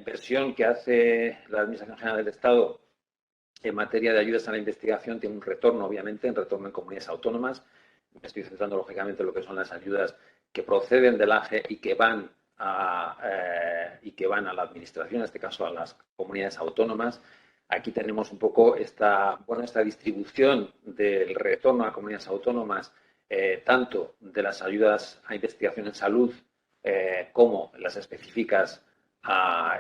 inversión que hace la Administración General del Estado en materia de ayudas a la investigación tiene un retorno, obviamente, un retorno en comunidades autónomas. Me estoy centrando, lógicamente, en lo que son las ayudas que proceden del AGE y que van a la Administración, en este caso a las comunidades autónomas. Aquí tenemos un poco esta distribución del retorno a comunidades autónomas, tanto de las ayudas a investigación en salud como las específicas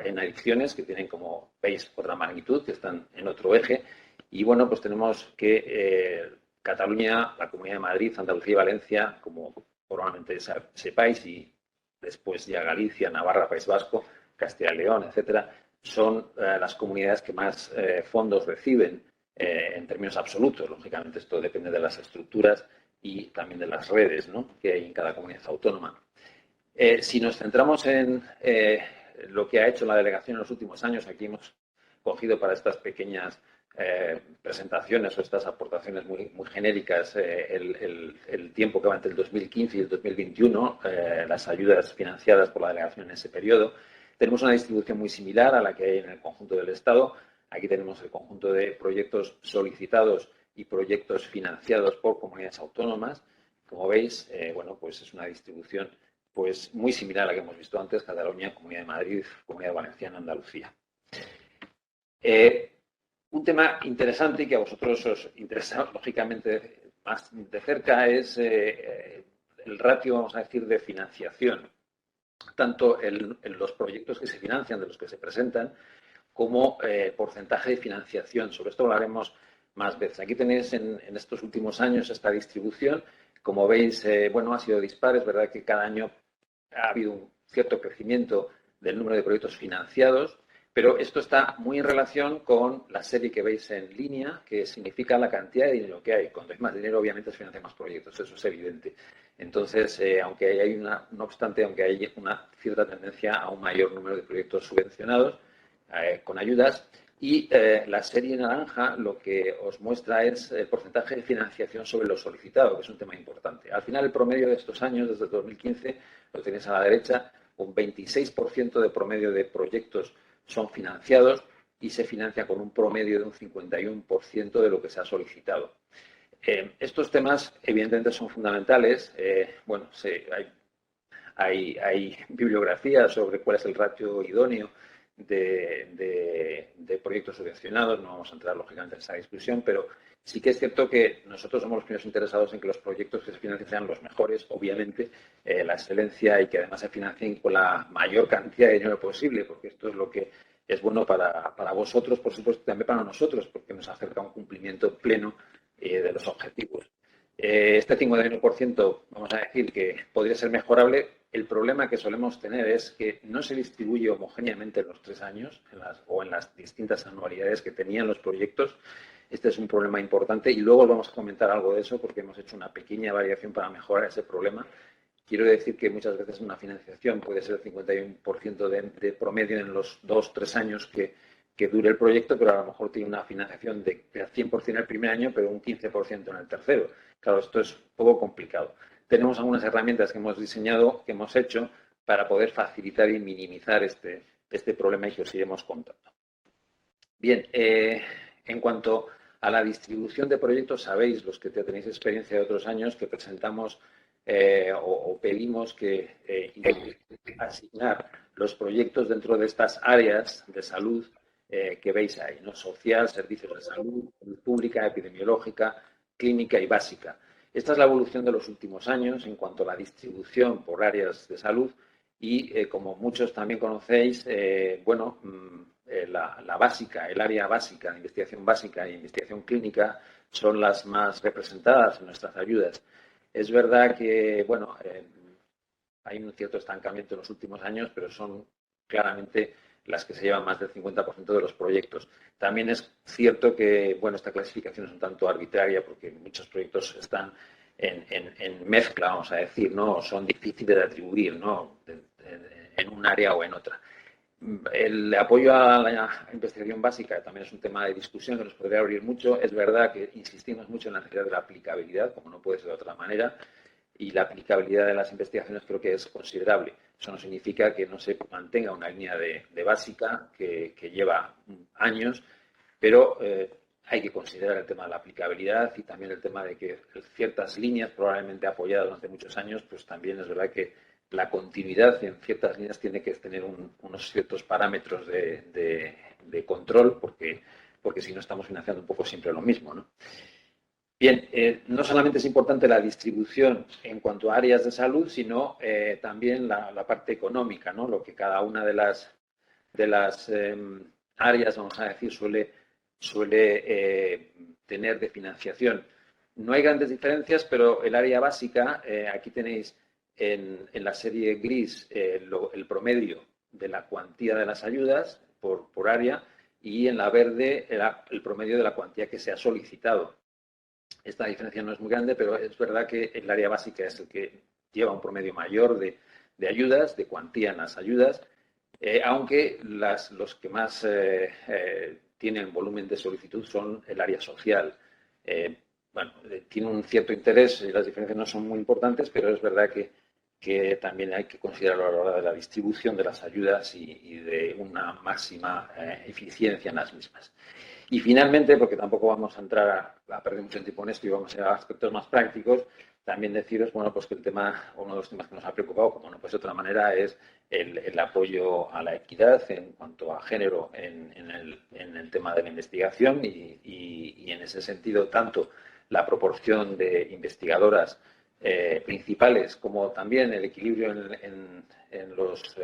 en adicciones, que tienen, como veis, otra magnitud, que están en otro eje. Y bueno, pues tenemos que Cataluña, la Comunidad de Madrid, Andalucía y Valencia, como probablemente sepáis, y después ya Galicia, Navarra, País Vasco, Castilla y León, etcétera, son las comunidades que más fondos reciben en términos absolutos. Lógicamente, esto depende de las estructuras y también de las redes, ¿no?, que hay en cada comunidad autónoma. Si nos centramos en lo que ha hecho la delegación en los últimos años, aquí hemos cogido para estas pequeñas presentaciones o estas aportaciones muy genéricas el tiempo que va entre el 2015 y el 2021, las ayudas financiadas por la delegación en ese periodo. Tenemos una distribución muy similar a la que hay en el conjunto del Estado. Aquí tenemos el conjunto de proyectos solicitados y proyectos financiados por comunidades autónomas. Como veis, pues es una distribución pues muy similar a la que hemos visto antes: Cataluña, Comunidad de Madrid, Comunidad Valenciana, Andalucía. Un tema interesante y que a vosotros os interesa, lógicamente, más de cerca es el ratio, vamos a decir, de financiación, tanto en los proyectos que se financian, de los que se presentan, como porcentaje de financiación. Sobre esto hablaremos más veces. Aquí tenéis en estos últimos años esta distribución. Como veis, ha sido dispar. Es verdad que cada año ha habido un cierto crecimiento del número de proyectos financiados, pero esto está muy en relación con la serie que veis en línea, que significa la cantidad de dinero que hay. Cuando hay más dinero, obviamente se financian más proyectos, eso es evidente. Entonces, no obstante, aunque hay una cierta tendencia a un mayor número de proyectos subvencionados con ayudas, y la serie naranja lo que os muestra es el porcentaje de financiación sobre lo solicitado, que es un tema importante. Al final, el promedio de estos años, desde el 2015, lo tenéis a la derecha, un 26% de promedio de proyectos son financiados y se financia con un promedio de un 51% de lo que se ha solicitado. Estos temas, evidentemente, son fundamentales. Hay bibliografía sobre cuál es el ratio idóneo de proyectos subvencionados. No vamos a entrar, lógicamente, en esa discusión, pero sí que es cierto que nosotros somos los primeros interesados en que los proyectos que se financien sean los mejores, obviamente, la excelencia, y que además se financien con la mayor cantidad de dinero posible, porque esto es lo que es bueno para vosotros, por supuesto, y también para nosotros, porque nos acerca a un cumplimiento pleno de los objetivos. Este 51%, vamos a decir que podría ser mejorable. El problema que solemos tener es que no se distribuye homogéneamente en los 3 años o en las distintas anualidades que tenían los proyectos. Este es un problema importante y luego vamos a comentar algo de eso, porque hemos hecho una pequeña variación para mejorar ese problema. Quiero decir que muchas veces una financiación puede ser el 51% de promedio en los 2-3 años que dure el proyecto, pero a lo mejor tiene una financiación de 100% el primer año, pero un 15% en el tercero. Claro, esto es un poco complicado. Tenemos algunas herramientas que hemos diseñado, que hemos hecho, para poder facilitar y minimizar este problema, y que os iremos contando. Bien, en cuanto a la distribución de proyectos, sabéis, los que tenéis experiencia de otros años, que presentamos o pedimos que asignar los proyectos dentro de estas áreas de salud que veis ahí, ¿no? Social, servicios de salud pública, epidemiológica, clínica y básica. Esta es la evolución de los últimos años en cuanto a la distribución por áreas de salud y, como muchos también conocéis, la básica, el área básica, investigación básica e investigación clínica son las más representadas en nuestras ayudas. Es verdad que, hay un cierto estancamiento en los últimos años, pero son claramente las que se llevan más del 50% de los proyectos. También es cierto que, esta clasificación es un tanto arbitraria, porque muchos proyectos están en mezcla, vamos a decir, ¿no? Son difíciles de atribuir, ¿no?, en un área o en otra. El apoyo a la investigación básica también es un tema de discusión que nos podría abrir mucho. Es verdad que insistimos mucho en la necesidad de la aplicabilidad, como no puede ser de otra manera, y la aplicabilidad de las investigaciones creo que es considerable. Eso no significa que no se mantenga una línea de básica que lleva años, pero hay que considerar el tema de la aplicabilidad y también el tema de que ciertas líneas, probablemente apoyadas durante muchos años, pues también es verdad que la continuidad en ciertas líneas tiene que tener unos ciertos parámetros de control, porque si no estamos financiando un poco siempre lo mismo, ¿no? Bien, no solamente es importante la distribución en cuanto a áreas de salud, sino también la parte económica, ¿no? Lo que cada una de las áreas, vamos a decir, suele tener de financiación. No hay grandes diferencias, pero el área básica, aquí tenéis en la serie gris el promedio de la cuantía de las ayudas por área y en la verde el promedio de la cuantía que se ha solicitado. Esta diferencia no es muy grande, pero es verdad que el área básica es el que lleva un promedio mayor de ayudas, de cuantía en las ayudas, aunque los que más tienen volumen de solicitud son el área social. Tiene un cierto interés, las diferencias no son muy importantes, pero es verdad que también hay que considerarlo a la hora de la distribución de las ayudas y de una máxima eficiencia en las mismas. Y finalmente, porque tampoco vamos a entrar a perder mucho tiempo en esto y vamos a ir a aspectos más prácticos, también deciros, bueno, pues que uno de los temas que nos ha preocupado, como no puede ser de otra manera, es el apoyo a la equidad en cuanto a género en el tema de la investigación y en ese sentido, tanto la proporción de investigadoras principales como también el equilibrio en los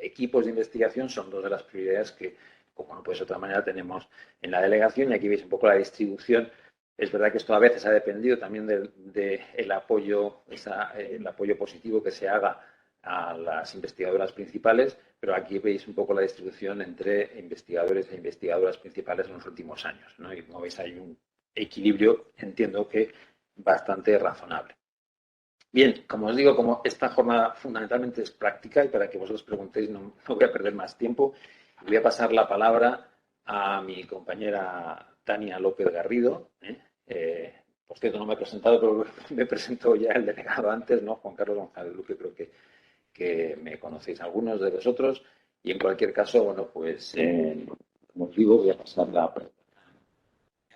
equipos de investigación son dos de las prioridades que, como no puede ser de otra manera, tenemos en la delegación. Y aquí veis un poco la distribución. Es verdad que esto a veces ha dependido también del apoyo, el apoyo positivo que se haga a las investigadoras principales, pero aquí veis un poco la distribución entre investigadores e investigadoras principales en los últimos años, ¿no? Y como veis hay un equilibrio, entiendo que bastante razonable. Bien, como os digo, como esta jornada fundamentalmente es práctica y para que vosotros preguntéis no voy a perder más tiempo, voy a pasar la palabra a mi compañera Tania López Garrido. Por cierto, no me he presentado, pero me presentó ya el delegado antes, ¿no? Juan Carlos González Luque, creo que me conocéis algunos de vosotros. Y en cualquier caso, bueno, pues, como os digo, voy a pasar la pregunta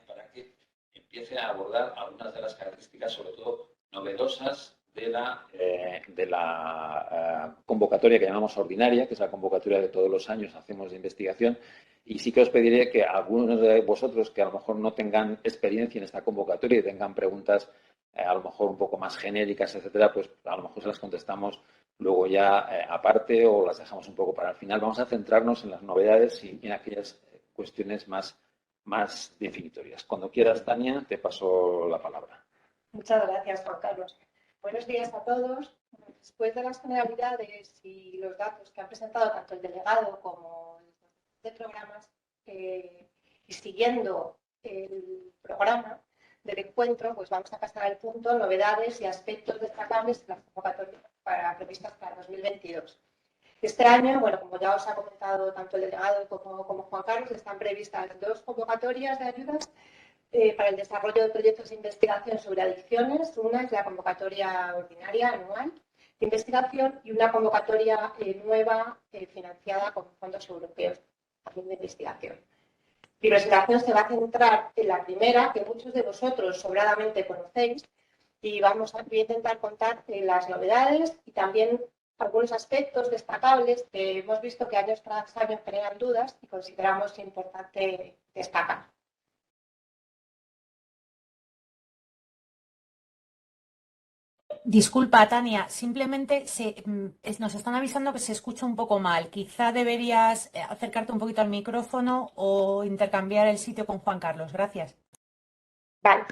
para que empiece a abordar algunas de las características, sobre todo novedosas, de la convocatoria que llamamos ordinaria, que es la convocatoria que todos los años hacemos de investigación. Y sí que os pediría que algunos de vosotros que a lo mejor no tengan experiencia en esta convocatoria y tengan preguntas a lo mejor un poco más genéricas, etcétera, pues a lo mejor se las contestamos luego ya aparte o las dejamos un poco para el final. Vamos a centrarnos en las novedades y en aquellas cuestiones más definitorias. Cuando quieras, Tania, te paso la palabra. Muchas gracias, Juan Carlos. Buenos días a todos. Después de las generalidades y los datos que ha presentado tanto el delegado como de programas y siguiendo el programa del encuentro, pues vamos a pasar al punto novedades y aspectos destacables de las convocatorias previstas para 2022. Este año, bueno, como ya os ha comentado tanto el delegado como Juan Carlos, están previstas 2 convocatorias de ayudas para el desarrollo de proyectos de investigación sobre adicciones. Una es la convocatoria ordinaria anual de investigación y una convocatoria nueva financiada con fondos europeos también de investigación. Mi presentación se va a centrar en la primera, que muchos de vosotros sobradamente conocéis, y voy a intentar contar las novedades y también algunos aspectos destacables que hemos visto que año tras año generan dudas y consideramos importante destacar. Disculpa, Tania, simplemente nos están avisando que se escucha un poco mal. Quizá deberías acercarte un poquito al micrófono o intercambiar el sitio con Juan Carlos. Gracias. Vale.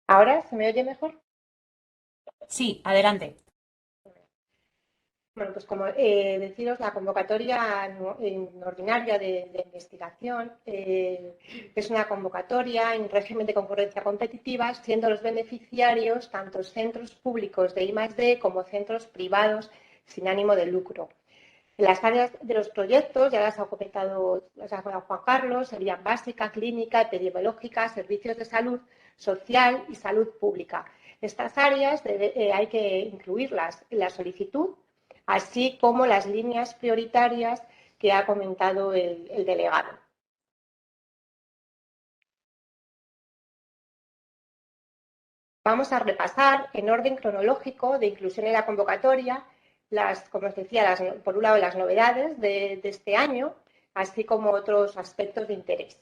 ¿Ahora se me oye mejor? Sí, adelante. Bueno, pues como deciros, la convocatoria ordinaria de investigación es una convocatoria en régimen de concurrencia competitiva, siendo los beneficiarios tanto centros públicos de I+D como centros privados sin ánimo de lucro. Las áreas de los proyectos, ya las ha comentado Juan Carlos, serían básica, clínica, epidemiológica, servicios de salud social y salud pública. Estas áreas hay que incluirlas en la solicitud, así como las líneas prioritarias que ha comentado el delegado. Vamos a repasar en orden cronológico de inclusión en la convocatoria como os decía, por un lado las novedades de este año, así como otros aspectos de interés.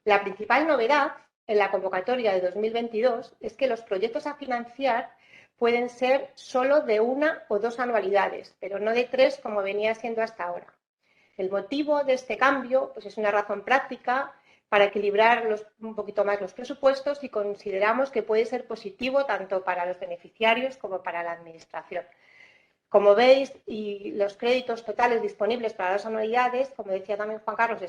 La principal novedad en la convocatoria de 2022 es que los proyectos a financiar pueden ser solo de 1 o 2 anualidades, pero no de 3 como venía siendo hasta ahora. El motivo de este cambio pues, es una razón práctica para equilibrar un poquito más los presupuestos y consideramos que puede ser positivo tanto para los beneficiarios como para la Administración. Como veis, y los créditos totales disponibles para las anualidades, como decía también Juan Carlos,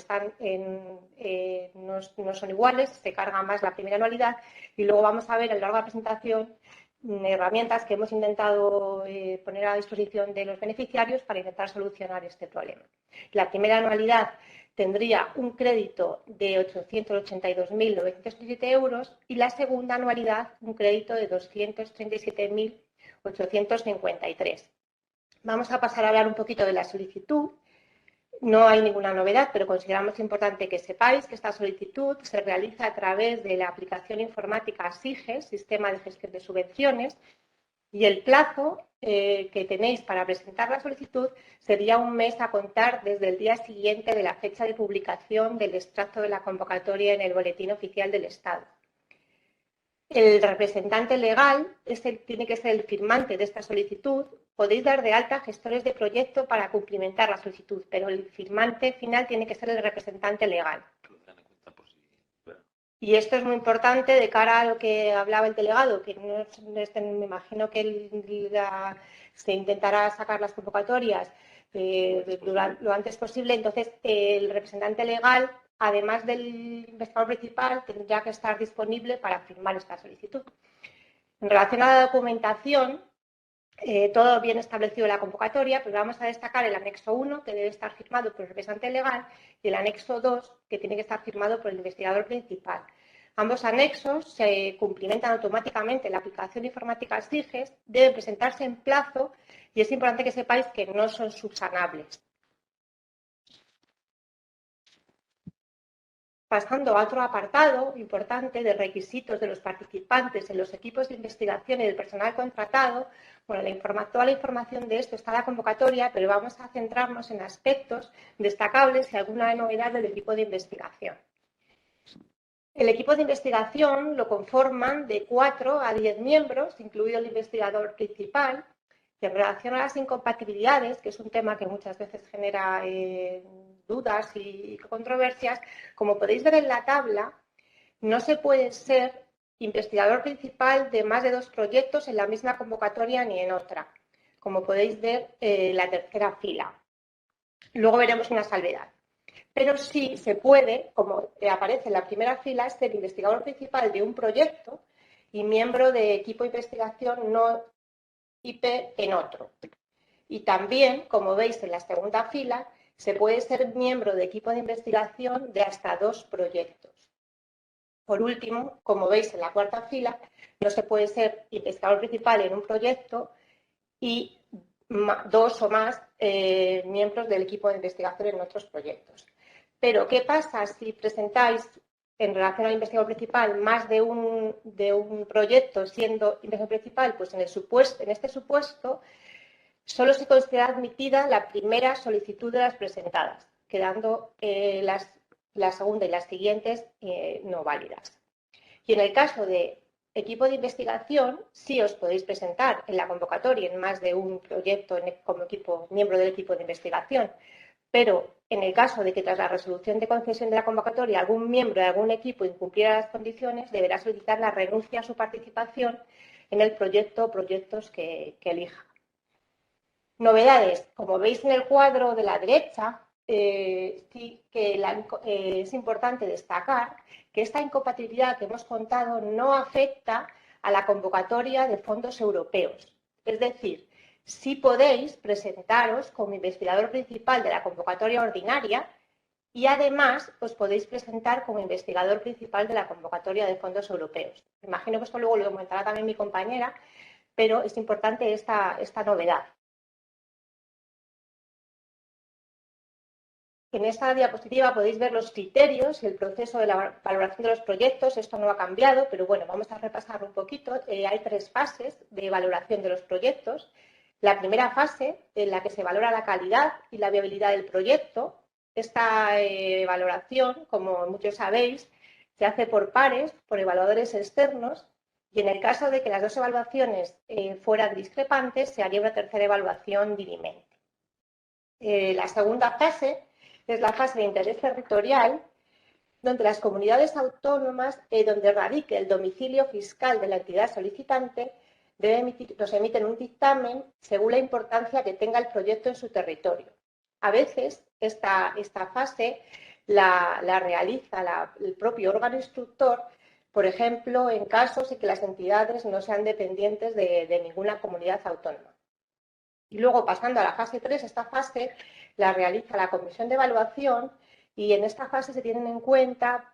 no son iguales, se carga más la primera anualidad y luego vamos a ver a lo largo de la presentación herramientas que hemos intentado poner a disposición de los beneficiarios para intentar solucionar este problema. La primera anualidad tendría un crédito de 882.937 euros y la segunda anualidad un crédito de 237.853. Vamos a pasar a hablar un poquito de la solicitud. No hay ninguna novedad, pero consideramos importante que sepáis que esta solicitud se realiza a través de la aplicación informática SIGES, Sistema de Gestión de Subvenciones, y el plazo que tenéis para presentar la solicitud sería 1 mes a contar desde el día siguiente de la fecha de publicación del extracto de la convocatoria en el Boletín Oficial del Estado. El representante legal tiene que ser el firmante de esta solicitud. Podéis dar de alta gestores de proyecto para cumplimentar la solicitud, pero el firmante final tiene que ser el representante legal. Y esto es muy importante de cara a lo que hablaba el delegado, que me imagino que se intentará sacar las convocatorias lo antes posible. Entonces, el representante legal, además del investigador principal, tendrá que estar disponible para firmar esta solicitud. En relación a la documentación, todo bien establecido en la convocatoria, pero vamos a destacar el anexo 1, que debe estar firmado por el representante legal, y el anexo 2, que tiene que estar firmado por el investigador principal. Ambos anexos se cumplimentan automáticamente en la aplicación informática SIGES, deben presentarse en plazo y es importante que sepáis que no son subsanables. Pasando a otro apartado importante de requisitos de los participantes en los equipos de investigación y del personal contratado, bueno, toda la información de esto está en la convocatoria, pero vamos a centrarnos en aspectos destacables y alguna novedad del equipo de investigación. El equipo de investigación lo conforman de 4 a 10 miembros, incluido el investigador principal, y en relación a las incompatibilidades, que es un tema que muchas veces genera dudas y controversias, como podéis ver en la tabla, no se puede ser investigador principal de más de 2 proyectos en la misma convocatoria ni en otra, como podéis ver en la tercera fila. Luego veremos una salvedad. Pero sí se puede, como aparece en la primera fila, ser investigador principal de un proyecto y miembro de equipo de investigación no IP en otro. Y también, como veis en la segunda fila, se puede ser miembro de equipo de investigación de hasta 2 proyectos. Por último, como veis en la cuarta fila, no se puede ser investigador principal en un proyecto y 2 o más miembros del equipo de investigación en otros proyectos. Pero, ¿qué pasa si presentáis en relación al investigador principal más de un proyecto siendo investigador principal? Pues en este supuesto solo se considera admitida la primera solicitud de las presentadas, quedando la segunda y las siguientes no válidas. Y en el caso de equipo de investigación, sí os podéis presentar en la convocatoria en más de un proyecto como miembro del equipo de investigación, pero en el caso de que tras la resolución de concesión de la convocatoria algún miembro de algún equipo incumpliera las condiciones, deberá solicitar la renuncia a su participación en el proyecto o proyectos que elija. Novedades. Como veis en el cuadro de la derecha, sí que es importante destacar que esta incompatibilidad que hemos contado no afecta a la convocatoria de fondos europeos. Es decir, sí podéis presentaros como investigador principal de la convocatoria ordinaria y además os podéis presentar como investigador principal de la convocatoria de fondos europeos. Me imagino que esto luego lo comentará también mi compañera, pero es importante esta novedad. En esta diapositiva podéis ver los criterios y el proceso de la valoración de los proyectos. Esto no ha cambiado, pero bueno, vamos a repasarlo un poquito. Hay 3 fases de valoración de los proyectos. La primera fase, en la que se valora la calidad y la viabilidad del proyecto. Esta valoración, como muchos sabéis, se hace por pares, por evaluadores externos, y en el caso de que las 2 evaluaciones fueran discrepantes, se haría una tercera evaluación dirimente. La segunda fase es la fase de interés territorial, donde las comunidades autónomas, donde radique el domicilio fiscal de la entidad solicitante, nos emiten un dictamen según la importancia que tenga el proyecto en su territorio. A veces esta fase la realiza el propio órgano instructor, por ejemplo, en casos en que las entidades no sean dependientes de ninguna comunidad autónoma. Y luego, pasando a la fase 3, esta fase la realiza la comisión de evaluación y en esta fase se tienen en cuenta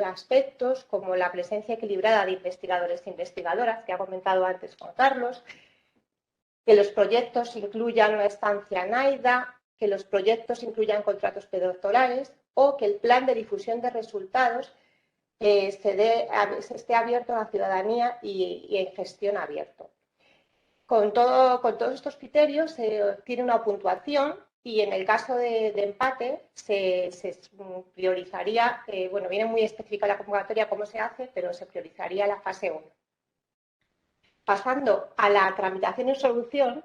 aspectos como la presencia equilibrada de investigadores e investigadoras, que ha comentado antes Juan Carlos, que los proyectos incluyan una estancia en AIDA, que los proyectos incluyan contratos predoctorales o que el plan de difusión de resultados esté abierto a la ciudadanía y en gestión abierto. Con todos estos criterios se obtiene una puntuación y en el caso de empate se priorizaría, viene muy específica la convocatoria cómo se hace, pero se priorizaría la fase 1. Pasando a la tramitación y resolución,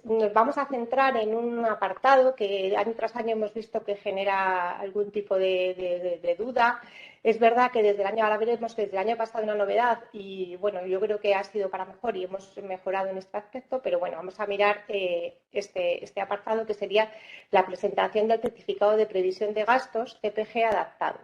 nos vamos a centrar en un apartado que año tras año hemos visto que genera algún tipo de duda. Es verdad que ahora veremos que desde el año pasado una novedad y bueno, yo creo que ha sido para mejor y hemos mejorado en este aspecto, pero bueno, vamos a mirar este apartado que sería la presentación del certificado de previsión de gastos CPG adaptado.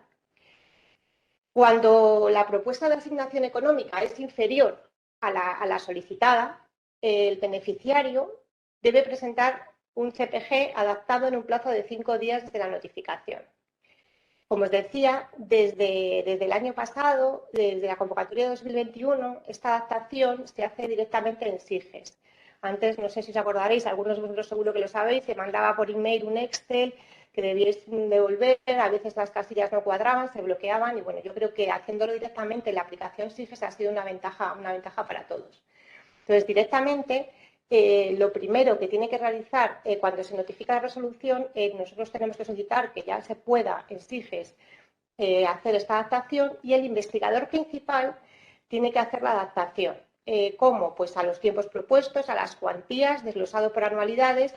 Cuando la propuesta de asignación económica es inferior a la solicitada, el beneficiario debe presentar un CPG adaptado en un plazo de 5 días desde la notificación. Como os decía, desde el año pasado, desde la convocatoria de 2021, esta adaptación se hace directamente en SIGES. Antes, no sé si os acordaréis, algunos de vosotros seguro que lo sabéis, se mandaba por email un Excel que debíais devolver, a veces las casillas no cuadraban, se bloqueaban y bueno, yo creo que haciéndolo directamente en la aplicación SIGES ha sido una ventaja para todos. Entonces, directamente, lo primero que tiene que realizar cuando se notifica la resolución, nosotros tenemos que solicitar que ya se pueda en SIGES hacer esta adaptación y el investigador principal tiene que hacer la adaptación. ¿Cómo? Pues a los tiempos propuestos, a las cuantías, desglosado por anualidades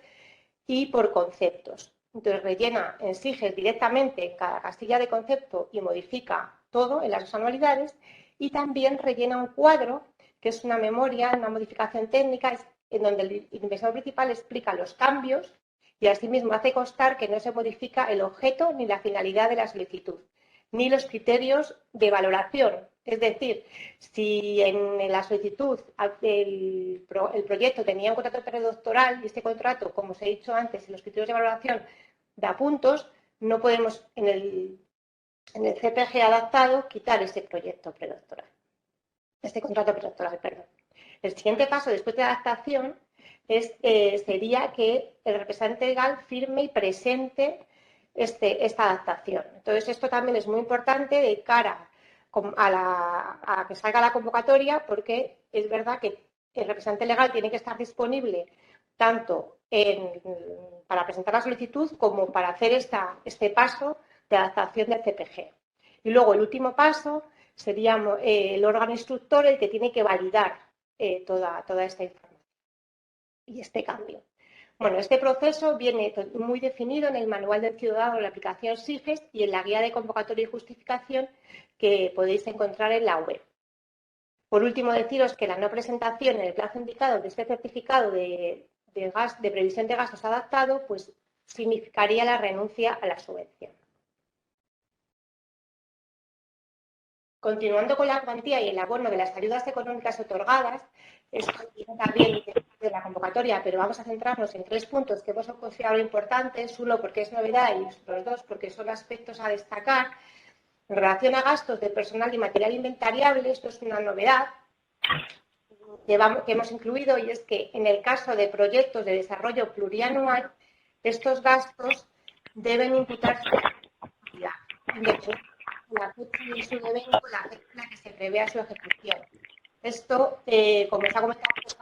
y por conceptos. Entonces rellena en SIGES directamente en cada casilla de concepto y modifica todo en las 2 anualidades y también rellena un cuadro que es una memoria, una modificación técnica en donde el investigador principal explica los cambios y asimismo hace constar que no se modifica el objeto ni la finalidad de la solicitud, ni los criterios de valoración. Es decir, si en la solicitud el proyecto tenía un contrato predoctoral y este contrato, como os he dicho antes, en los criterios de valoración da puntos, no podemos en el CPG adaptado quitar ese proyecto predoctoral. Este contrato predoctoral, perdón. El siguiente paso después de la adaptación sería que el representante legal firme y presente esta adaptación. Entonces, esto también es muy importante de cara a que salga la convocatoria, porque es verdad que el representante legal tiene que estar disponible tanto para presentar la solicitud como para hacer este paso de adaptación del CPG. Y luego el último paso sería el órgano instructor el que tiene que validar toda esta información y este cambio. Bueno, este proceso viene muy definido en el Manual del Ciudadano de la aplicación SIGES y en la guía de convocatoria y justificación que podéis encontrar en la web. Por último, deciros que la no presentación en el plazo indicado de este certificado de previsión de gastos adaptado, pues significaría la renuncia a la subvención. Continuando con la cuantía y el abono de las ayudas económicas otorgadas, esto viene también de la convocatoria, pero vamos a centrarnos en 3 puntos que hemos considerado importantes. Uno, porque es novedad, y los dos, porque son aspectos a destacar. En relación a gastos de personal y material inventariable, esto es una novedad que hemos incluido, y es que en el caso de proyectos de desarrollo plurianual, estos gastos deben imputarse independientemente de la fecha de su evento, la fecha en la que se prevea su ejecución. Esto, como se ha comentado antes,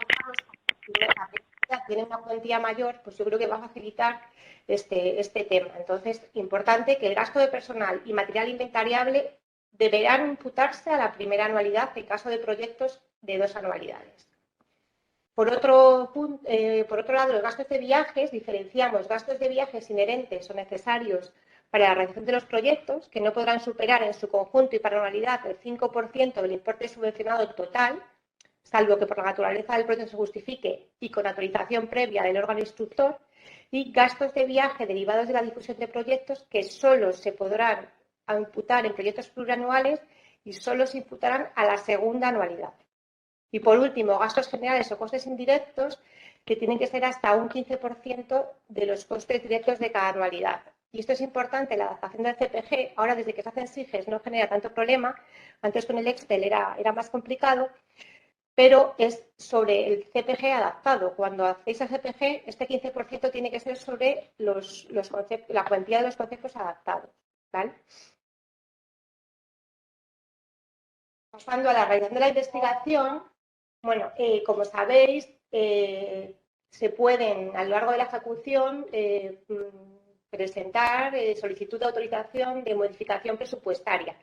tiene una cuantía mayor, pues yo creo que va a facilitar este tema. Entonces, importante que el gasto de personal y material inventariable deberán imputarse a la primera anualidad en caso de proyectos de 2 anualidades. Por otro lado, los gastos de viajes, diferenciamos gastos de viajes inherentes o necesarios para la realización de los proyectos, que no podrán superar en su conjunto y para anualidad el 5% del importe subvencionado total, salvo que por la naturaleza del proyecto se justifique y con autorización previa del órgano instructor, y gastos de viaje derivados de la difusión de proyectos que solo se podrán imputar en proyectos plurianuales y solo se imputarán a la segunda anualidad. Y por último, gastos generales o costes indirectos, que tienen que ser hasta un 15% de los costes directos de cada anualidad. Y esto es importante, la adaptación del CPG, ahora desde que se hacen SIGES no genera tanto problema, antes con el Excel era más complicado, pero es sobre el CPG adaptado. Cuando hacéis el CPG, este 15% tiene que ser sobre la cuantía de los conceptos adaptados, ¿vale? Pasando a la realización de la investigación, bueno, como sabéis, se pueden a lo largo de la ejecución presentar solicitud de autorización de modificación presupuestaria.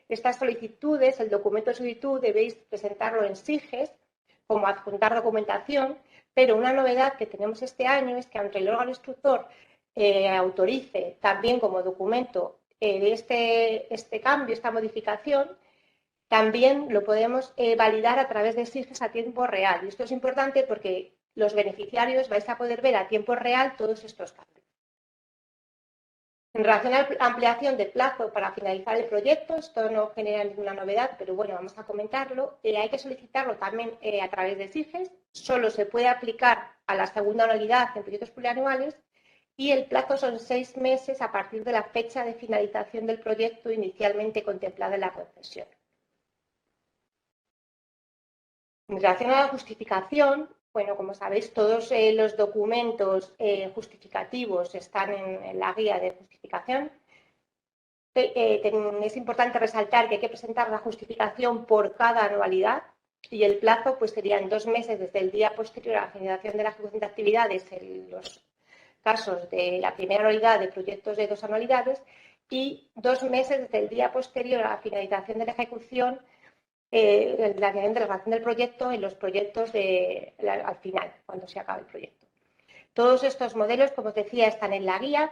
Estas solicitudes, el documento de solicitud, debéis presentarlo en SIGES como adjuntar documentación, pero una novedad que tenemos este año es que aunque el órgano instructor autorice también como documento este cambio, esta modificación, también lo podemos validar a través de SIGES a tiempo real. Y esto es importante porque los beneficiarios vais a poder ver a tiempo real todos estos cambios. En relación a la ampliación de plazo para finalizar el proyecto, esto no genera ninguna novedad, pero bueno, vamos a comentarlo. Hay que solicitarlo también a través de SIGES. Solo se puede aplicar a la segunda anualidad en proyectos plurianuales y el plazo son 6 meses a partir de la fecha de finalización del proyecto inicialmente contemplada en la concesión. En relación a la justificación, bueno, como sabéis, todos los documentos justificativos están en la guía de justificación. Es importante resaltar que hay que presentar la justificación por cada anualidad y el plazo pues serían 2 meses desde el día posterior a la finalización de la ejecución de actividades en los casos de la primera anualidad de proyectos de 2 anualidades y 2 meses desde el día posterior a la finalización de la ejecución la relación del proyecto en los proyectos al final, cuando se acabe el proyecto. Todos estos modelos, como os decía, están en la guía,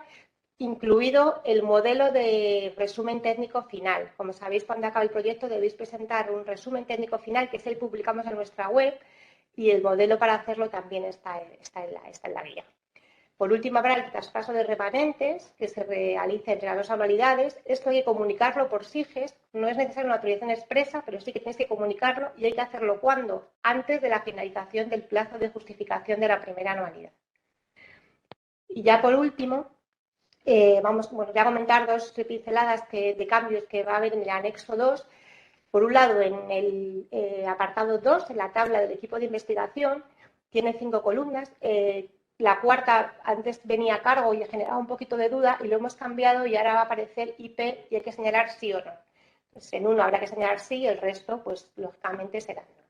incluido el modelo de resumen técnico final. Como sabéis, cuando acabe el proyecto debéis presentar un resumen técnico final, que es el que publicamos en nuestra web, y el modelo para hacerlo también está en la guía. Por último, habrá el traspaso de remanentes que se realice entre las 2 anualidades. Esto hay que comunicarlo por SIGES. No es necesaria una autorización expresa, pero sí que tenéis que comunicarlo y hay que hacerlo ¿cuándo? Antes de la finalización del plazo de justificación de la primera anualidad. Y ya por último, voy a comentar 2 pinceladas de cambios que va a haber en el anexo 2. Por un lado, en el apartado 2, en la tabla del equipo de investigación, tiene 5 columnas. La cuarta antes venía a cargo y generaba un poquito de duda y lo hemos cambiado y ahora va a aparecer IP y hay que señalar sí o no. Pues en uno habrá que señalar sí y el resto, pues lógicamente será no.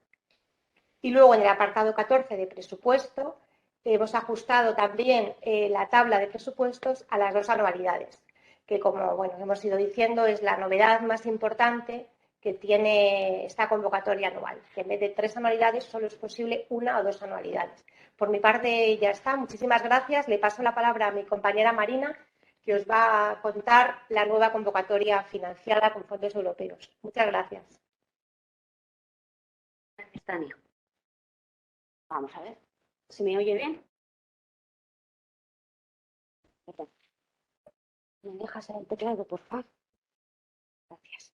Y luego en el apartado 14 de presupuesto hemos ajustado también la tabla de presupuestos a las 2 anualidades, que como bueno, hemos ido diciendo es la novedad más importante que tiene esta convocatoria anual, que en vez de 3 anualidades solo es posible 1 o 2 anualidades. Por mi parte ya está. Muchísimas gracias. Le paso la palabra a mi compañera Marina, que os va a contar la nueva convocatoria financiada con fondos europeos. Muchas gracias. Gracias, Tania. Vamos a ver. ¿Se me oye bien? ¿Me dejas el teclado, por favor? Gracias.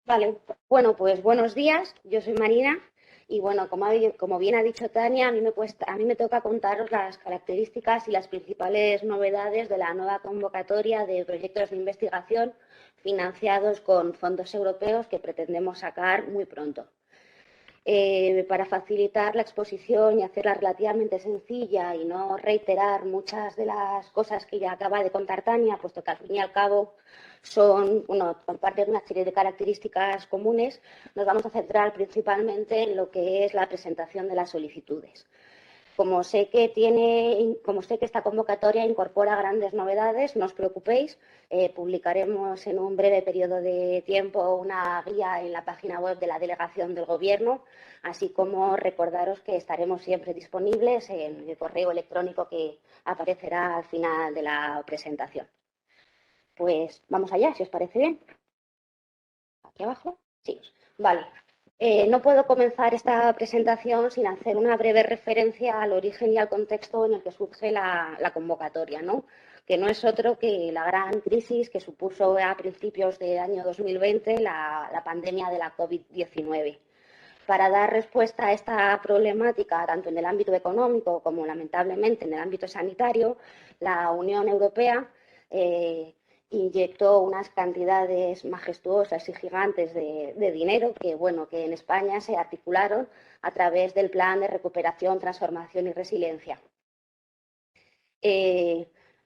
Vale, bueno, pues buenos días, yo soy Marina y bueno, como bien ha dicho Tania, a mí me toca contaros las características y las principales novedades de la nueva convocatoria de proyectos de investigación financiados con fondos europeos que pretendemos sacar muy pronto. Para facilitar la exposición y hacerla relativamente sencilla y no reiterar muchas de las cosas que ya acaba de contar Tania, puesto que al fin y al cabo son, bueno, por parte de una serie de características comunes, nos vamos a centrar principalmente en lo que es la presentación de las solicitudes. Como sé que esta convocatoria incorpora grandes novedades, no os preocupéis, publicaremos en un breve periodo de tiempo una guía en la página web de la Delegación del Gobierno, así como recordaros que estaremos siempre disponibles en el correo electrónico que aparecerá al final de la presentación. Pues vamos allá, si os parece bien. ¿Aquí abajo? Sí, vale. No puedo comenzar esta presentación sin hacer una breve referencia al origen y al contexto en el que surge la convocatoria, ¿no? Que no es otro que la gran crisis que supuso a principios del año 2020 la pandemia de la COVID-19. Para dar respuesta a esta problemática, tanto en el ámbito económico como lamentablemente en el ámbito sanitario, la Unión Europea inyectó unas cantidades majestuosas y gigantes de dinero que en España se articularon a través del Plan de Recuperación, Transformación y Resiliencia.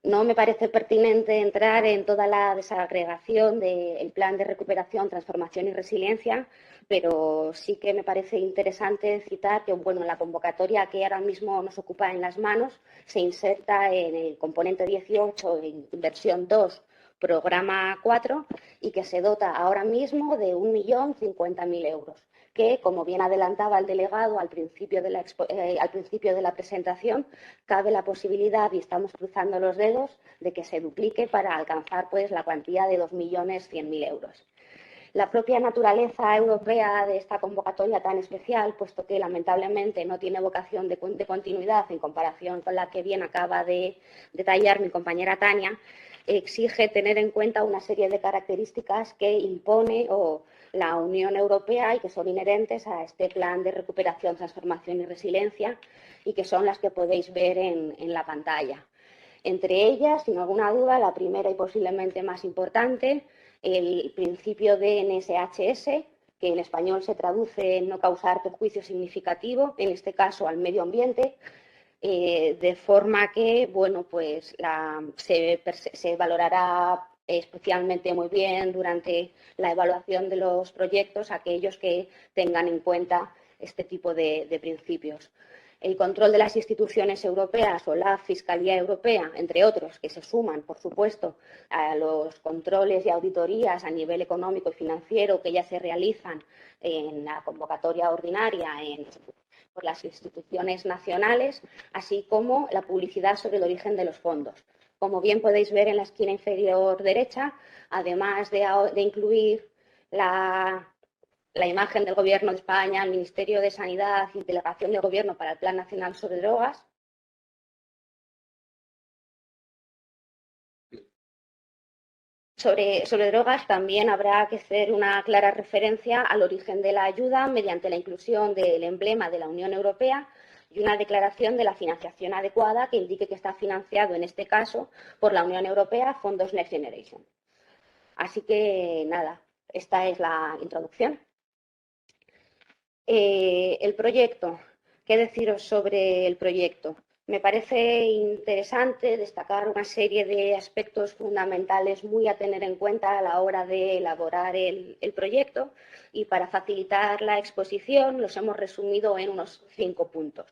No me parece pertinente entrar en toda la desagregación del Plan de Recuperación, Transformación y Resiliencia, pero sí que me parece interesante citar que la convocatoria que ahora mismo nos ocupa en las manos se inserta en el componente 18, en versión 2, programa 4, y que se dota ahora mismo de 1.050.000 euros, que, como bien adelantaba el delegado al principio de la presentación, cabe la posibilidad, y estamos cruzando los dedos, de que se duplique para alcanzar la cuantía de 2.100.000 euros. La propia naturaleza europea de esta convocatoria tan especial, puesto que lamentablemente no tiene vocación de continuidad en comparación con la que bien acaba de detallar mi compañera Tania, exige tener en cuenta una serie de características que impone la Unión Europea y que son inherentes a este Plan de Recuperación, Transformación y Resiliencia, y que son las que podéis ver en la pantalla. Entre ellas, sin alguna duda, la primera y posiblemente más importante, el principio de NSHS, que en español se traduce en no causar perjuicio significativo, en este caso al medio ambiente, de forma que se valorará especialmente muy bien durante la evaluación de los proyectos aquellos que tengan en cuenta este tipo de principios. El control de las instituciones europeas o la Fiscalía Europea, entre otros, que se suman, por supuesto, a los controles y auditorías a nivel económico y financiero que ya se realizan en la convocatoria ordinaria por las instituciones nacionales, así como la publicidad sobre el origen de los fondos. Como bien podéis ver en la esquina inferior derecha, además de incluir la imagen del Gobierno de España, el Ministerio de Sanidad y Delegación de Gobierno para el Plan Nacional sobre Drogas, Sobre drogas también habrá que hacer una clara referencia al origen de la ayuda mediante la inclusión del emblema de la Unión Europea y una declaración de la financiación adecuada que indique que está financiado, en este caso, por la Unión Europea, fondos Next Generation. Así que, nada, esta es la introducción. El proyecto. ¿Qué deciros sobre el proyecto? Me parece interesante destacar una serie de aspectos fundamentales muy a tener en cuenta a la hora de elaborar el proyecto, y para facilitar la exposición los hemos resumido en unos 5 puntos.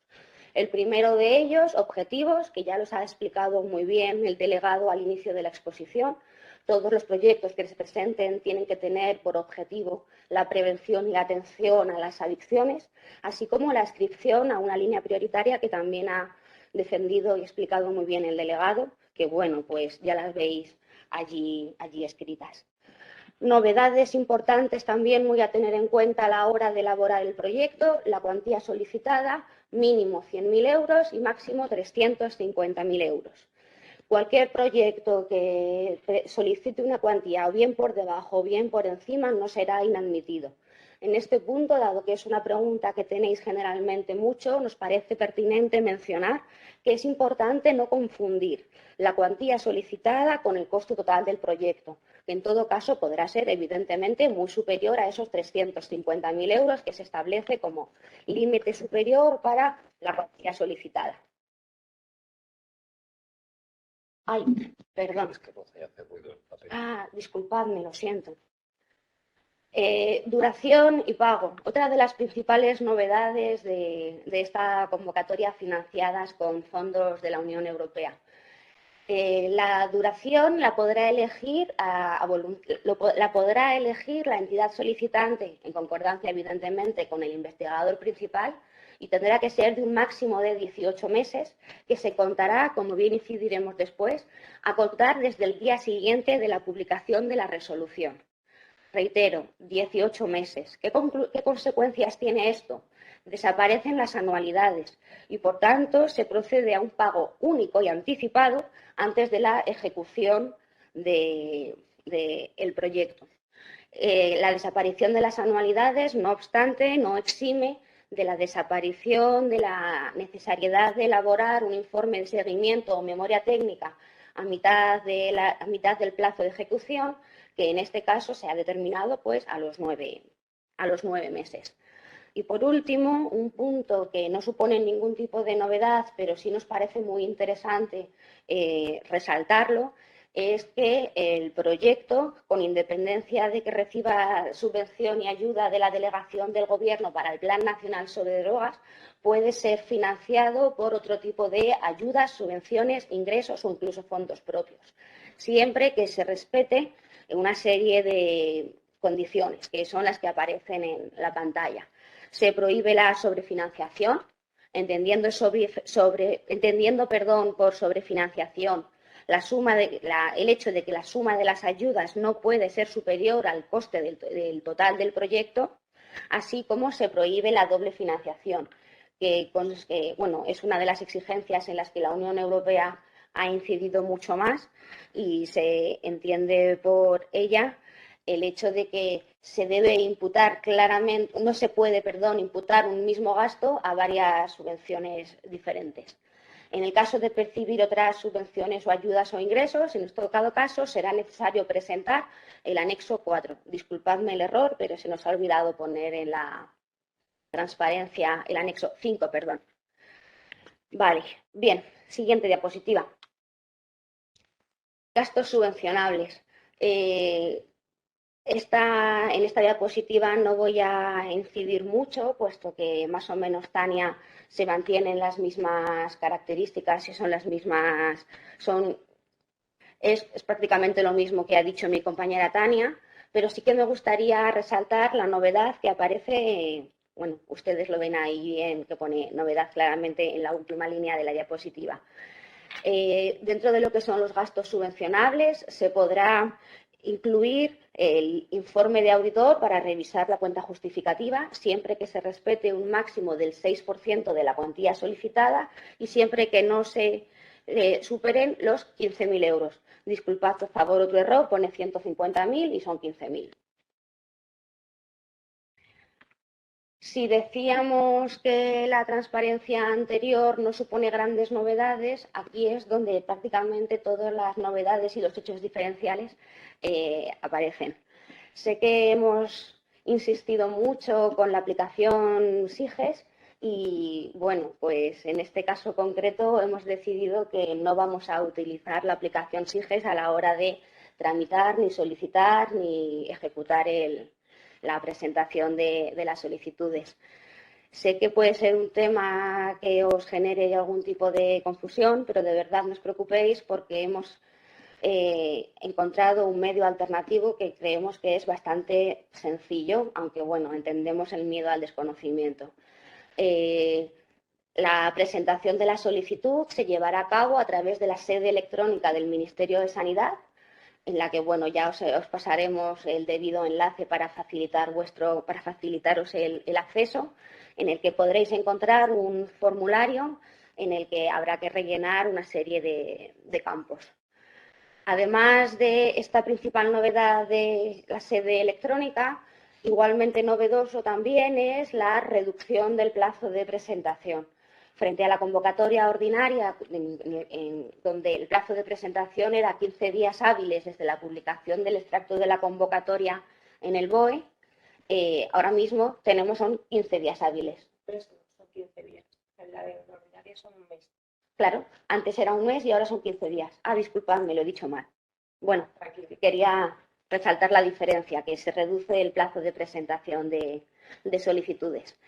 El primero de ellos, objetivos, que ya los ha explicado muy bien el delegado al inicio de la exposición. Todos los proyectos que se presenten tienen que tener por objetivo la prevención y la atención a las adicciones, así como la adscripción a una línea prioritaria que también ha defendido y explicado muy bien el delegado, que ya las veis allí escritas. Novedades importantes también muy a tener en cuenta a la hora de elaborar el proyecto: la cuantía solicitada, mínimo 100.000 euros y máximo 350.000 euros. Cualquier proyecto que solicite una cuantía o bien por debajo o bien por encima no será inadmitido. En este punto, dado que es una pregunta que tenéis generalmente mucho, nos parece pertinente mencionar que es importante no confundir la cuantía solicitada con el coste total del proyecto, que en todo caso podrá ser evidentemente muy superior a esos 350.000 euros que se establece como límite superior para la cuantía solicitada. Ay, perdón. Es que roza y hace ruido el papel. Disculpadme, lo siento. Duración y pago. Otra de las principales novedades de esta convocatoria financiadas con fondos de la Unión Europea. La duración la podrá elegir la entidad solicitante, en concordancia evidentemente con el investigador principal, y tendrá que ser de un máximo de 18 meses, que se contará, como bien incidiremos después, a contar desde el día siguiente de la publicación de la resolución. Reitero, 18 meses. ¿Qué consecuencias tiene esto? Desaparecen las anualidades y, por tanto, se procede a un pago único y anticipado antes de la ejecución del proyecto. La desaparición de las anualidades, no obstante, no exime de la desaparición de la necesariedad de elaborar un informe de seguimiento o memoria técnica a mitad del plazo de ejecución, que en este caso se ha determinado pues, a los 9 meses. Y por último, un punto que no supone ningún tipo de novedad, pero sí nos parece muy interesante resaltarlo, es que el proyecto, con independencia de que reciba subvención y ayuda de la delegación del Gobierno para el Plan Nacional sobre Drogas, puede ser financiado por otro tipo de ayudas, subvenciones, ingresos o incluso fondos propios, siempre que se respete una serie de condiciones, que son las que aparecen en la pantalla. Se prohíbe la sobrefinanciación, entendiendo por sobrefinanciación el hecho de que la suma de las ayudas no puede ser superior al coste del total del proyecto, así como se prohíbe la doble financiación, que es una de las exigencias en las que la Unión Europea ha incidido mucho más, y se entiende por ella el hecho de que se debe imputar claramente, no se puede, imputar un mismo gasto a varias subvenciones diferentes. En el caso de percibir otras subvenciones o ayudas o ingresos, en todo caso será necesario presentar el anexo 4. Disculpadme el error, pero se nos ha olvidado poner en la transparencia el anexo 5, perdón. Vale, bien, siguiente diapositiva. Gastos subvencionables. En esta diapositiva no voy a incidir mucho, puesto que más o menos Tania se mantienen las mismas características y son las mismas, es prácticamente lo mismo que ha dicho mi compañera Tania, pero sí que me gustaría resaltar la novedad que aparece, bueno, ustedes lo ven ahí bien, que pone novedad claramente en la última línea de la diapositiva. Dentro de lo que son los gastos subvencionables se podrá incluir el informe de auditor para revisar la cuenta justificativa, siempre que se respete un máximo del 6% de la cuantía solicitada y siempre que no se superen los 15.000 euros. Disculpad, por favor, otro error, pone 150.000 y son 15.000. Si decíamos que la transparencia anterior no supone grandes novedades, aquí es donde prácticamente todas las novedades y los hechos diferenciales aparecen. Sé que hemos insistido mucho con la aplicación SIGES y, bueno, pues en este caso concreto hemos decidido que no vamos a utilizar la aplicación SIGES a la hora de tramitar, ni solicitar, ni ejecutar la presentación de las solicitudes. Sé que puede ser un tema que os genere algún tipo de confusión, pero de verdad no os preocupéis porque hemos encontrado un medio alternativo que creemos que es bastante sencillo, aunque bueno, entendemos el miedo al desconocimiento. La presentación de la solicitud se llevará a cabo a través de la sede electrónica del Ministerio de Sanidad, en la que bueno, ya os pasaremos el debido enlace para facilitaros el acceso, en el que podréis encontrar un formulario en el que habrá que rellenar una serie de campos. Además de esta principal novedad de la sede electrónica, igualmente novedoso también es la reducción del plazo de presentación. Frente a la convocatoria ordinaria, donde el plazo de presentación era 15 días hábiles desde la publicación del extracto de la convocatoria en el BOE, ahora mismo son 15 días hábiles. Pero son 15 días. En la ordinaria son un mes. Claro, antes era un mes y ahora son 15 días. Disculpadme, lo he dicho mal. Bueno, Tranquilo. quería resaltar la diferencia, que se reduce el plazo de presentación de solicitudes.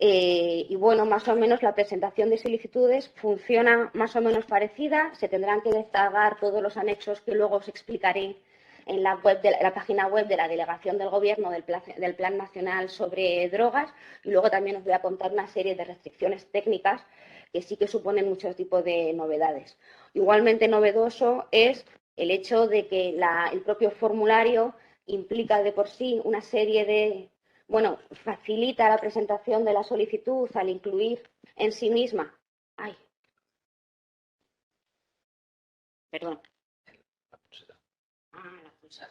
Y bueno, más o menos la presentación de solicitudes funciona más o menos parecida. Se tendrán que descargar todos los anexos que luego os explicaré en la página web de la Delegación del Gobierno del Plan Nacional sobre Drogas. Y luego también os voy a contar una serie de restricciones técnicas que sí que suponen muchos tipos de novedades. Igualmente novedoso es el hecho de que el propio formulario implica de por sí una serie de... facilita la presentación de la solicitud al incluir en sí misma. Perdón. La pulsera. La pulsera.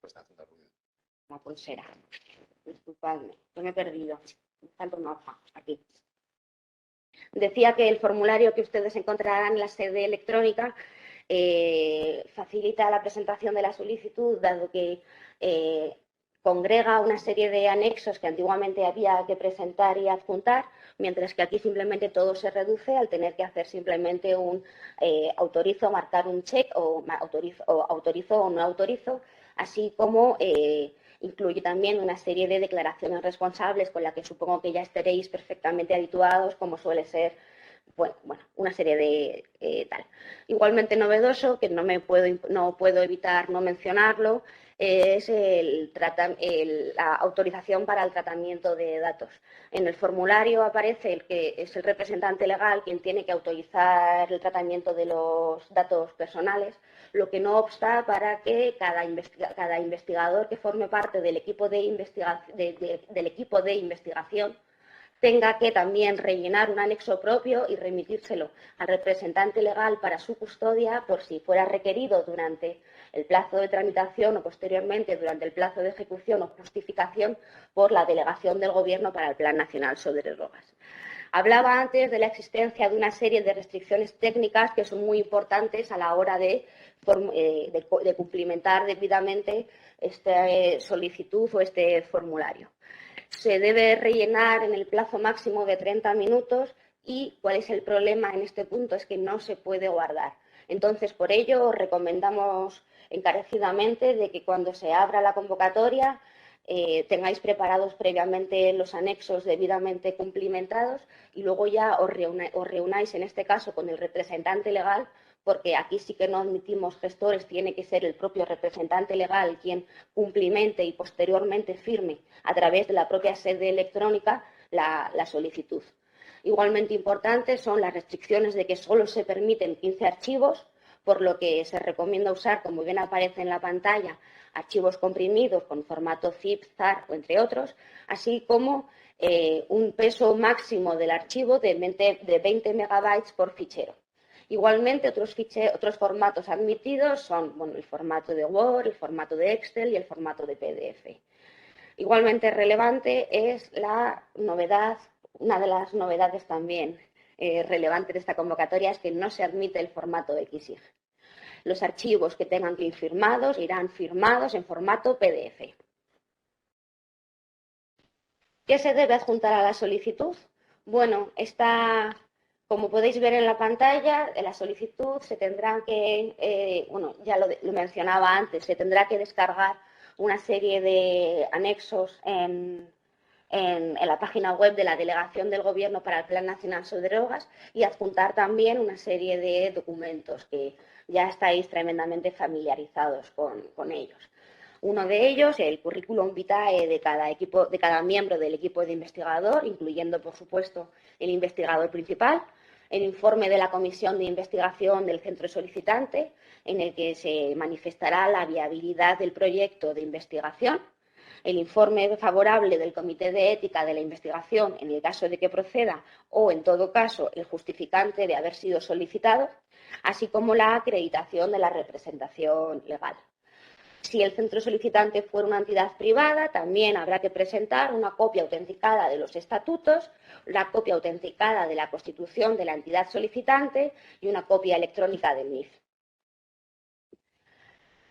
Pues está haciendo ruido. La pulsera. Disculpadme, me he perdido. Me falta una hoja aquí. Decía que el formulario que ustedes encontrarán en la sede electrónica facilita la presentación de la solicitud, dado que congrega una serie de anexos que antiguamente había que presentar y adjuntar, mientras que aquí simplemente todo se reduce al tener que hacer simplemente un autorizo, marcar un check o autorizo o no autorizo, así como incluye también una serie de declaraciones responsables con las que supongo que ya estaréis perfectamente habituados, como suele ser una serie de tal. Igualmente novedoso, que no puedo evitar no mencionarlo, es la autorización para el tratamiento de datos. En el formulario aparece el que es el representante legal quien tiene que autorizar el tratamiento de los datos personales, lo que no obsta para que cada investigador que forme parte del equipo de investigación tenga que también rellenar un anexo propio y remitírselo al representante legal para su custodia por si fuera requerido durante el plazo de tramitación o posteriormente durante el plazo de ejecución o justificación por la Delegación del Gobierno para el Plan Nacional sobre Drogas. Hablaba antes de la existencia de una serie de restricciones técnicas que son muy importantes a la hora de cumplimentar debidamente esta solicitud o este formulario. Se debe rellenar en el plazo máximo de 30 minutos y ¿cuál es el problema en este punto? Es que no se puede guardar. Entonces, por ello, os recomendamos encarecidamente de que cuando se abra la convocatoria tengáis preparados previamente los anexos debidamente cumplimentados y luego ya os reunáis en este caso con el representante legal, porque aquí sí que no admitimos gestores, tiene que ser el propio representante legal quien cumplimente y posteriormente firme a través de la propia sede electrónica la solicitud. Igualmente importantes son las restricciones de que solo se permiten 15 archivos, por lo que se recomienda usar, como bien aparece en la pantalla, archivos comprimidos con formato zip, zar o entre otros, así como un peso máximo del archivo de 20 megabytes por fichero. Igualmente, otros formatos admitidos son el formato de Word, el formato de Excel y el formato de PDF. Igualmente relevante es la novedad, una de las novedades también relevantes de esta convocatoria es que no se admite el formato XIG. Los archivos que tengan que ir firmados irán firmados en formato PDF. ¿Qué se debe adjuntar a la solicitud? Como podéis ver en la pantalla, en la solicitud se tendrá que, ya lo mencionaba antes, se tendrá que descargar una serie de anexos en la página web de la Delegación del Gobierno para el Plan Nacional sobre Drogas y adjuntar también una serie de documentos que ya estáis tremendamente familiarizados con ellos. Uno de ellos, el currículum vitae de cada miembro del equipo de investigador, incluyendo, por supuesto, el investigador principal, el informe de la comisión de investigación del centro solicitante, en el que se manifestará la viabilidad del proyecto de investigación, el informe favorable del Comité de Ética de la Investigación en el caso de que proceda o, en todo caso, el justificante de haber sido solicitado, así como la acreditación de la representación legal. Si el centro solicitante fuera una entidad privada, también habrá que presentar una copia autenticada de los estatutos, la copia autenticada de la constitución de la entidad solicitante y una copia electrónica del NIF.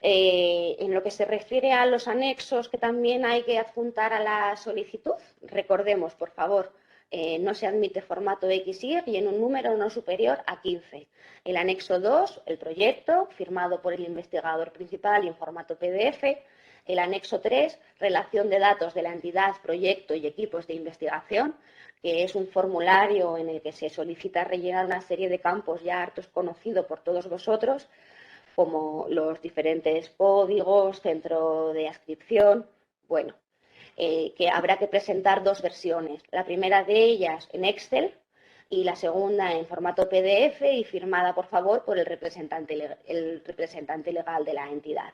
En lo que se refiere a los anexos que también hay que adjuntar a la solicitud, recordemos, por favor, no se admite formato XY y en un número no superior a 15. El anexo 2, el proyecto, firmado por el investigador principal y en formato PDF. El anexo 3, relación de datos de la entidad, proyecto y equipos de investigación, que es un formulario en el que se solicita rellenar una serie de campos ya hartos conocidos por todos vosotros, como los diferentes códigos, centro de adscripción, bueno, que habrá que presentar dos versiones. La primera de ellas en Excel y la segunda en formato PDF y firmada, por favor, por el representante legal de la entidad.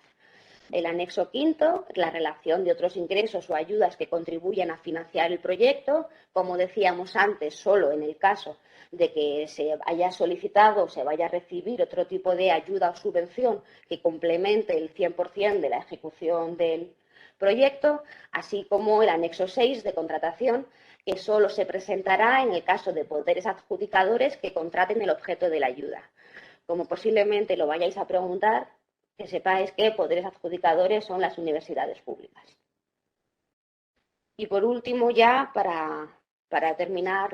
El anexo quinto, la relación de otros ingresos o ayudas que contribuyan a financiar el proyecto, como decíamos antes, solo en el caso de que se haya solicitado o se vaya a recibir otro tipo de ayuda o subvención que complemente el 100% de la ejecución del proyecto, así como el anexo 6 de contratación, que solo se presentará en el caso de poderes adjudicadores que contraten el objeto de la ayuda. Como posiblemente lo vayáis a preguntar, que sepáis que poderes adjudicadores son las universidades públicas. Y por último, ya para terminar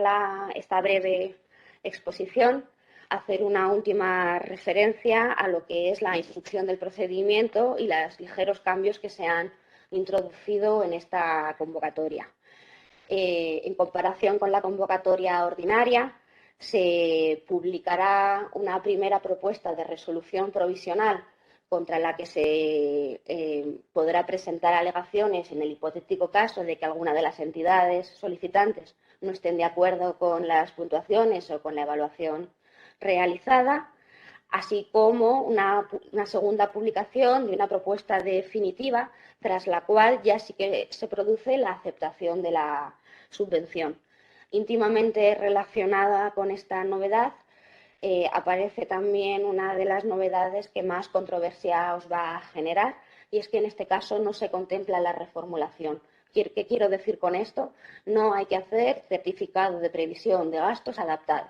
esta breve exposición, hacer una última referencia a lo que es la instrucción del procedimiento y los ligeros cambios que se han introducido en esta convocatoria. En comparación con la convocatoria ordinaria, se publicará una primera propuesta de resolución provisional contra la que se podrá presentar alegaciones en el hipotético caso de que alguna de las entidades solicitantes no estén de acuerdo con las puntuaciones o con la evaluación realizada, así como una segunda publicación de una propuesta definitiva, tras la cual ya sí que se produce la aceptación de la subvención. Íntimamente relacionada con esta novedad, aparece también una de las novedades que más controversia os va a generar, y es que en este caso no se contempla la reformulación. ¿Qué quiero decir con esto? No hay que hacer certificado de previsión de gastos adaptado.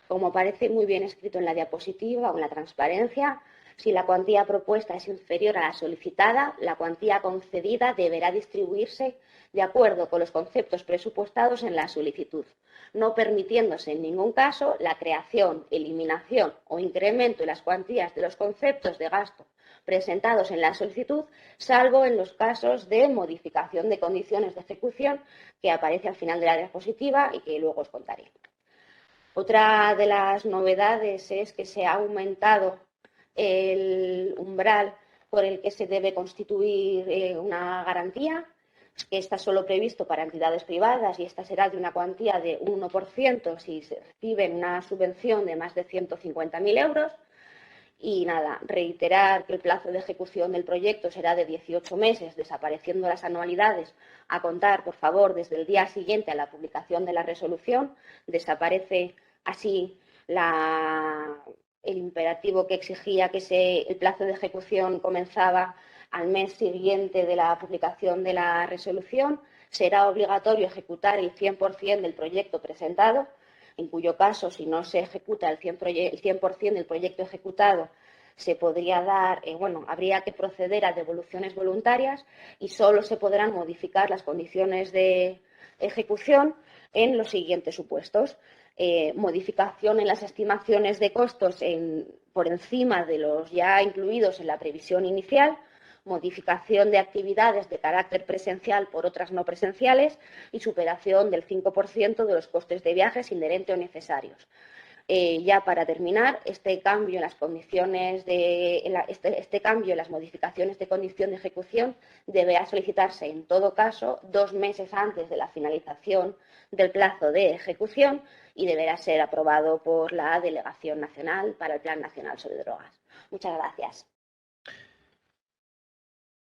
Como aparece muy bien escrito en la diapositiva o en la transparencia, si la cuantía propuesta es inferior a la solicitada, la cuantía concedida deberá distribuirse de acuerdo con los conceptos presupuestados en la solicitud, no permitiéndose en ningún caso la creación, eliminación o incremento en las cuantías de los conceptos de gasto presentados en la solicitud, salvo en los casos de modificación de condiciones de ejecución que aparece al final de la diapositiva y que luego os contaré. Otra de las novedades es que se ha aumentado el umbral por el que se debe constituir una garantía, que está solo previsto para entidades privadas y esta será de una cuantía de 1% si se reciben una subvención de más de 150.000 euros. Y nada, reiterar que el plazo de ejecución del proyecto será de 18 meses, desapareciendo las anualidades, a contar, por favor, desde el día siguiente a la publicación de la resolución. Desaparece así el imperativo que exigía que el plazo de ejecución comenzaba al mes siguiente de la publicación de la resolución. Será obligatorio ejecutar el 100% del proyecto presentado, en cuyo caso, si no se ejecuta el 100% del proyecto ejecutado, se podría habría que proceder a devoluciones voluntarias y solo se podrán modificar las condiciones de ejecución en los siguientes supuestos. Modificación en las estimaciones de costos por encima de los ya incluidos en la previsión inicial, modificación de actividades de carácter presencial por otras no presenciales y superación del 5% de los costes de viajes inherentes o necesarios. Ya para terminar, este cambio en las modificaciones de condición de ejecución deberá solicitarse en todo caso 2 meses antes de la finalización del plazo de ejecución y deberá ser aprobado por la Delegación Nacional para el Plan Nacional sobre Drogas. Muchas gracias.